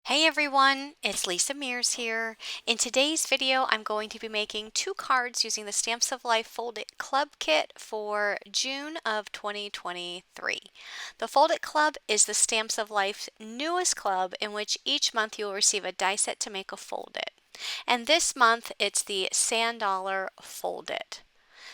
Hey everyone, it's Lisa Mears here. In today's video, I'm going to be making two cards using the Stamps of Life Fold It Club kit for June of 2023. The Fold It Club is the Stamps of Life's newest club in which each month you'll receive a die set to make a Fold It. And this month, it's the Sand Dollar Fold It.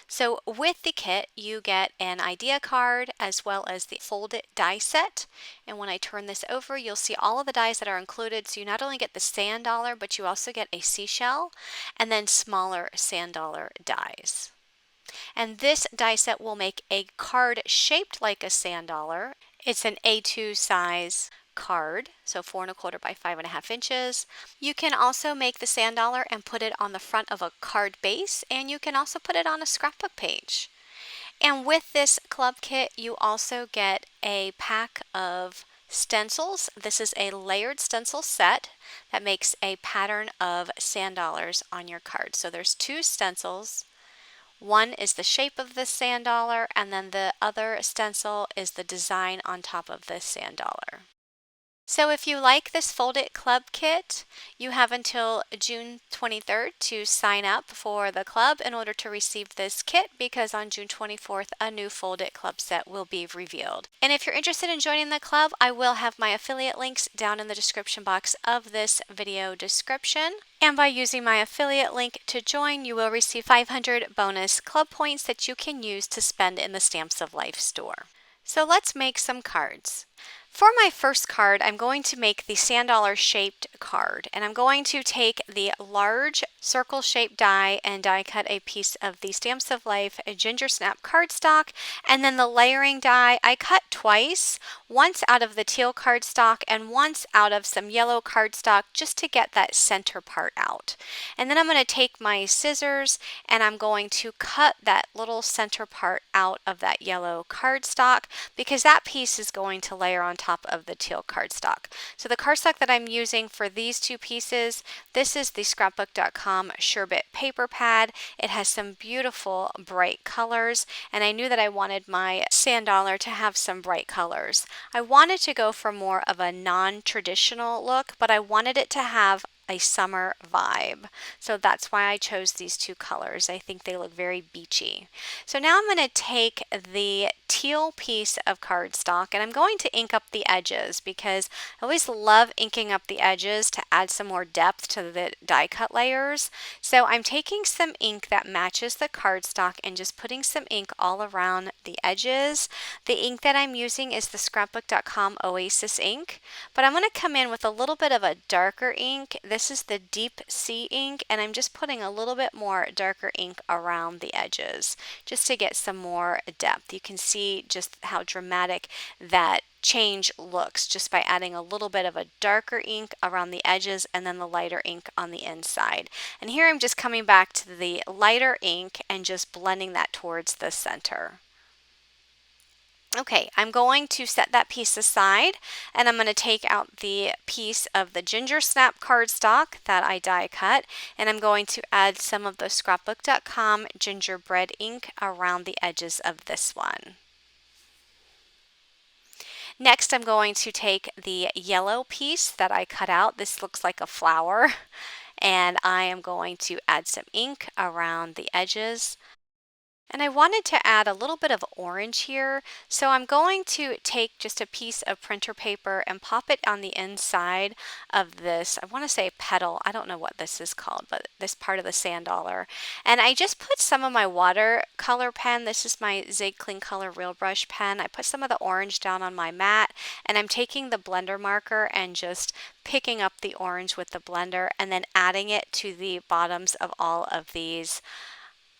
So with the kit, you get an idea card as well as the Fold It die set. And when I turn this over, you'll see all of the dies that are included. So you not only get the sand dollar, but you also get a seashell and then smaller sand dollar dies. And this die set will make a card shaped like a sand dollar. It's an A2 size card, so 4¼ by 5½ inches. You can also make the sand dollar and put it on the front of a card base, and you can also put it on a scrapbook page. And with this club kit, you also get a pack of stencils. This is a layered stencil set that makes a pattern of sand dollars on your card. So there's two stencils. One is the shape of the sand dollar, and then the other stencil is the design on top of this sand dollar. So if you like this Fold It Club kit, you have until June 23rd to sign up for the club in order to receive this kit, because on June 24th, a new Fold It Club set will be revealed. And if you're interested in joining the club, I will have my affiliate links down in the description box of this video description. And by using my affiliate link to join, you will receive 500 bonus club points that you can use to spend in the Stamps of Life store. So let's make some cards. For my first card, I'm going to make the sand dollar shaped card, and I'm going to take the large circle shaped die and die cut a piece of the Stamps of Life Gingersnap cardstock, and then the layering die I cut twice, once out of the teal cardstock and once out of some yellow cardstock, just to get that center part out. And then I'm going to take my scissors and I'm going to cut that little center part out of that yellow cardstock, because that piece is going to layer on top of the teal cardstock. So the cardstock that I'm using for these two pieces, this is the Scrapbookcom Sherbet paper pad. It has some beautiful bright colors, and I knew that I wanted my sand dollar to have some bright colors. I wanted to go for more of a non-traditional look, but I wanted it to have a summer vibe. So that's why I chose these two colors. I think they look very beachy. So now I'm going to take the teal piece of cardstock and I'm going to ink up the edges, because I always love inking up the edges to add some more depth to the die cut layers. So I'm taking some ink that matches the cardstock and just putting some ink all around the edges. The ink that I'm using is the Scrapbookcom Oasis ink, but I'm going to come in with a little bit of a darker ink. This is the Deep Sea ink, and I'm just putting a little bit more darker ink around the edges just to get some more depth. You can see just how dramatic that change looks just by adding a little bit of a darker ink around the edges and then the lighter ink on the inside. And here I'm just coming back to the lighter ink and just blending that towards the center. Okay, I'm going to set that piece aside, and I'm going to take out the piece of the Gingersnap cardstock that I die cut, and I'm going to add some of the Scrapbookcom Gingerbread ink around the edges of this one. Next, I'm going to take the yellow piece that I cut out. This looks like a flower, and I am going to add some ink around the edges. And I wanted to add a little bit of orange here, so I'm going to take just a piece of printer paper and pop it on the inside of this, I want to say petal, I don't know what this is called, but this part of the sand dollar. And I just put some of my watercolor pen, this is my Zig Clean Color Real Brush pen, I put some of the orange down on my mat, and I'm taking the blender marker and just picking up the orange with the blender and then adding it to the bottoms of all of these.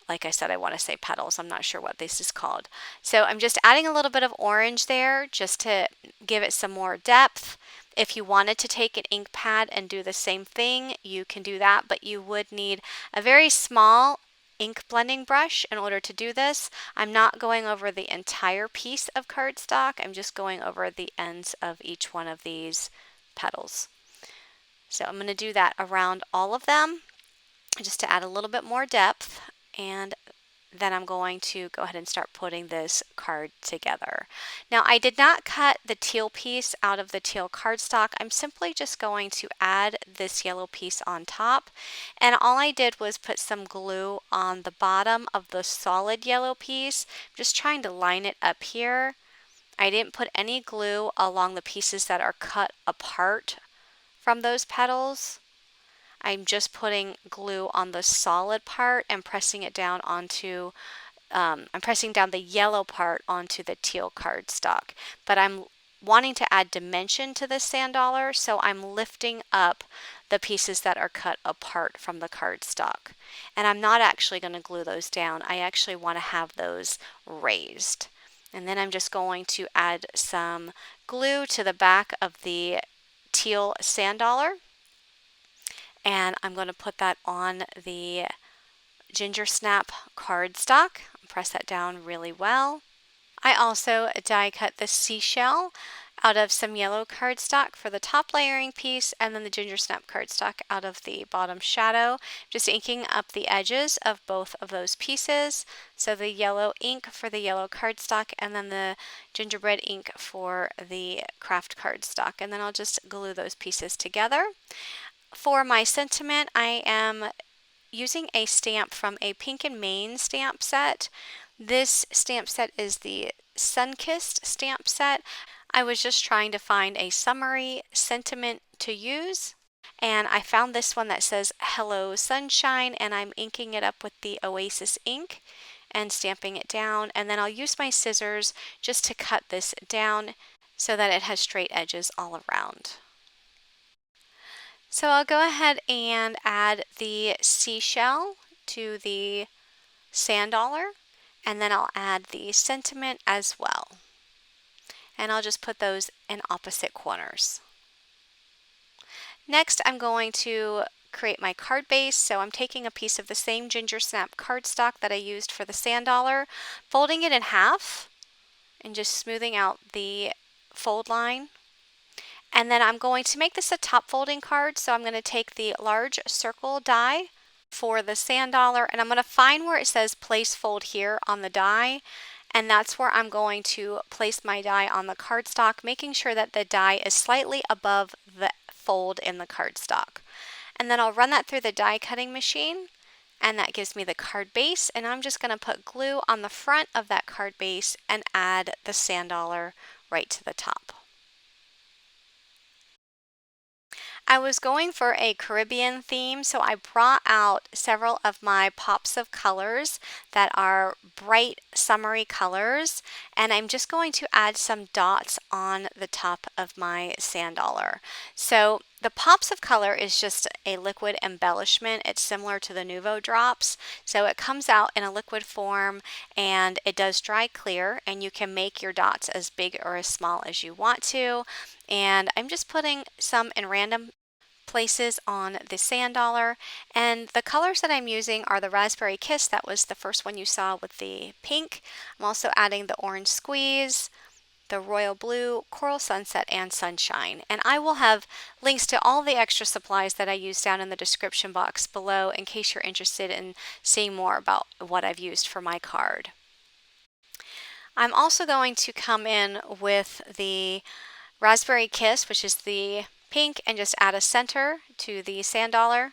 Like I said, I want to say petals. I'm not sure what this is called. So I'm just adding a little bit of orange there just to give it some more depth. If you wanted to take an ink pad and do the same thing, you can do that, but you would need a very small ink blending brush in order to do this. I'm not going over the entire piece of cardstock. I'm just going over the ends of each one of these petals. So I'm going to do that around all of them just to add a little bit more depth. And then I'm going to go ahead and start putting this card together. Now, I did not cut the teal piece out of the teal cardstock. I'm simply just going to add this yellow piece on top. And all I did was put some glue on the bottom of the solid yellow piece, just trying to line it up here. I didn't put any glue along the pieces that are cut apart from those petals. I'm just putting glue on the solid part and pressing it down onto, I'm pressing down the yellow part onto the teal cardstock. But I'm wanting to add dimension to this sand dollar, so I'm lifting up the pieces that are cut apart from the cardstock. And I'm not actually going to glue those down. I actually want to have those raised. And then I'm just going to add some glue to the back of the teal sand dollar. And I'm going to put that on the Gingersnap cardstock. Press that down really well. I also die cut the seashell out of some yellow cardstock for the top layering piece, and then the Gingersnap cardstock out of the bottom shadow. Just inking up the edges of both of those pieces. So the yellow ink for the yellow cardstock, and then the gingerbread ink for the craft cardstock. And then I'll just glue those pieces together. For my sentiment, I am using a stamp from a Pink and Main stamp set. This stamp set is the Sunkissed stamp set. I was just trying to find a summary sentiment to use, and I found this one that says Hello Sunshine, and I'm inking it up with the Oasis ink and stamping it down, and then I'll use my scissors just to cut this down so that it has straight edges all around. So I'll go ahead and add the seashell to the sand dollar, and then I'll add the sentiment as well. And I'll just put those in opposite corners. Next, I'm going to create my card base. So I'm taking a piece of the same Gingersnap cardstock that I used for the sand dollar, folding it in half, and just smoothing out the fold line. And then I'm going to make this a top folding card, so I'm going to take the large circle die for the sand dollar, and I'm going to find where it says place fold here on the die, and that's where I'm going to place my die on the cardstock, making sure that the die is slightly above the fold in the cardstock. And then I'll run that through the die cutting machine, and that gives me the card base, and I'm just going to put glue on the front of that card base and add the sand dollar right to the top. I was going for a Caribbean theme, so I brought out several of my pops of colors that are bright summery colors, and I'm just going to add some dots on the top of my sand dollar. So the pops of color is just a liquid embellishment. It's similar to the Nuvo drops, so it comes out in a liquid form and it does dry clear, and you can make your dots as big or as small as you want to. And I'm just putting some in random places on the sand dollar, and the colors that I'm using are the Raspberry Kiss, that was the first one you saw with the pink. I'm also adding the Orange Squeeze, the Royal Blue, Coral Sunset, and Sunshine. And I will have links to all the extra supplies that I use down in the description box below in case you're interested in seeing more about what I've used for my card. I'm also going to come in with the Raspberry Kiss, which is the pink, and just add a center to the sand dollar,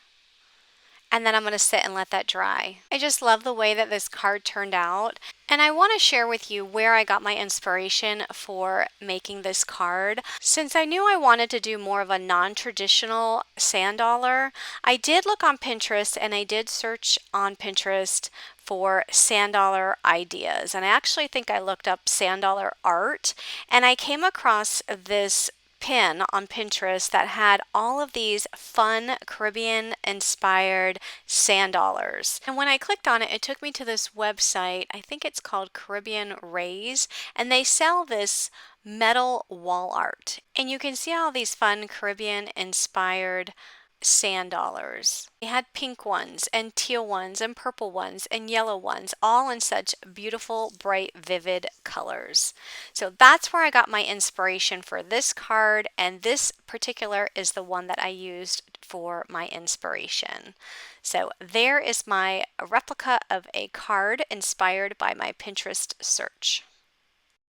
and then I'm going to sit and let that dry. I just love the way that this card turned out, and I want to share with you where I got my inspiration for making this card. Since I knew I wanted to do more of a non-traditional sand dollar, I did look on Pinterest, and I did search on Pinterest for sand dollar ideas, and I actually think I looked up sand dollar art, and I came across this pin on Pinterest that had all of these fun Caribbean inspired sand dollars. And when I clicked on it, it took me to this website. I think it's called Caribbean Rays, and they sell this metal wall art. And you can see all these fun Caribbean inspired sand dollars. They had pink ones and teal ones and purple ones and yellow ones, all in such beautiful, bright, vivid colors. So that's where I got my inspiration for this card, and this particular is the one that I used for my inspiration. So there is my replica of a card inspired by my Pinterest search.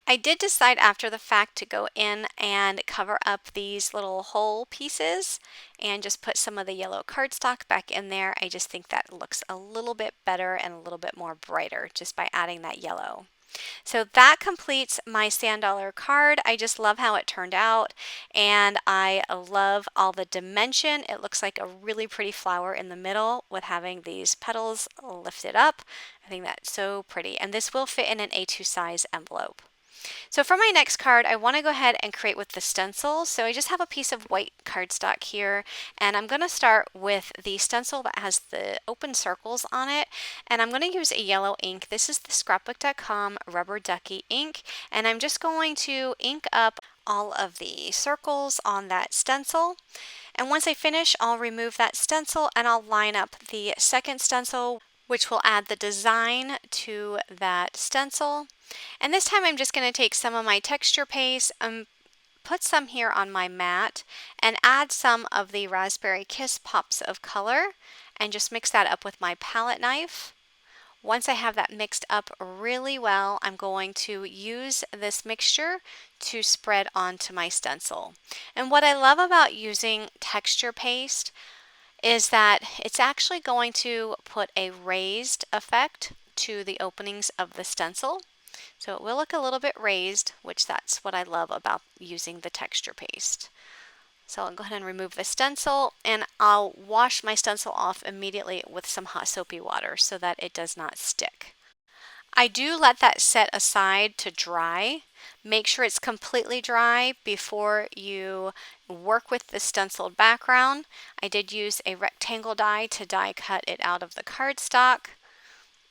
I did decide after the fact to go in and cover up these little hole pieces and just put some of the yellow cardstock back in there. I just think that looks a little bit better and a little bit more brighter just by adding that yellow. So that completes my sand dollar card. I just love how it turned out, and I love all the dimension. It looks like a really pretty flower in the middle with having these petals lifted up. I think that's so pretty, and this will fit in an A2 size envelope. So for my next card, I want to go ahead and create with the stencil. So I just have a piece of white cardstock here, and I'm going to start with the stencil that has the open circles on it, and I'm going to use a yellow ink. This is the Scrapbookcom Rubber Ducky ink, and I'm just going to ink up all of the circles on that stencil. And once I finish, I'll remove that stencil and I'll line up the second stencil, which will add the design to that stencil. And this time I'm just going to take some of my texture paste and put some here on my mat and add some of the Raspberry Kiss pops of color and just mix that up with my palette knife. Once I have that mixed up really well, I'm going to use this mixture to spread onto my stencil. And what I love about using texture paste is that it's actually going to put a raised effect to the openings of the stencil. So it will look a little bit raised, which that's what I love about using the texture paste. So I'll go ahead and remove the stencil, and I'll wash my stencil off immediately with some hot soapy water so that it does not stick. I do let that set aside to dry. Make sure it's completely dry before you work with the stenciled background. I did use a rectangle die to die cut it out of the cardstock,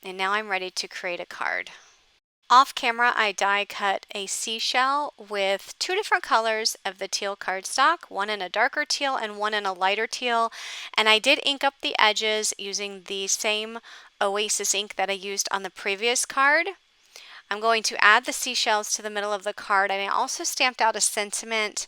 and now I'm ready to create a card. Off camera, I die cut a seashell with two different colors of the teal cardstock, one in a darker teal and one in a lighter teal, and I did ink up the edges using the same Oasis ink that I used on the previous card. I'm going to add the seashells to the middle of the card, and I also stamped out a sentiment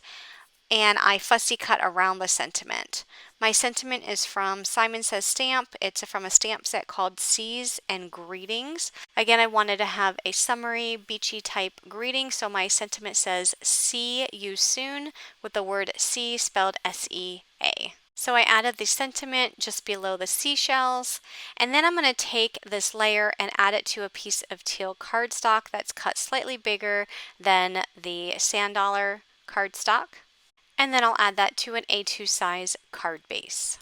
and I fussy cut around the sentiment. My sentiment is from Simon Says Stamp. It's from a stamp set called Seas and Greetings. Again, I wanted to have a summery, beachy type greeting, so my sentiment says "See you soon" with the word "see" spelled S-E-A. So I added the sentiment just below the seashells, and then I'm going to take this layer and add it to a piece of teal cardstock that's cut slightly bigger than the sand dollar cardstock. And then I'll add that to an A2 size card base.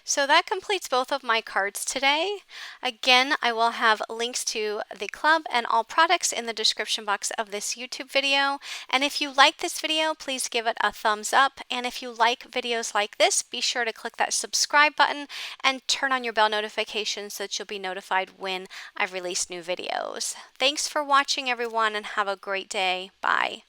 So that completes both of my cards today. Again, I will have links to the club and all products in the description box of this YouTube video. And if you like this video, please give it a thumbs up. And if you like videos like this, be sure to click that subscribe button and turn on your bell notifications so that you'll be notified when I release new videos. Thanks for watching, everyone, and have a great day. Bye.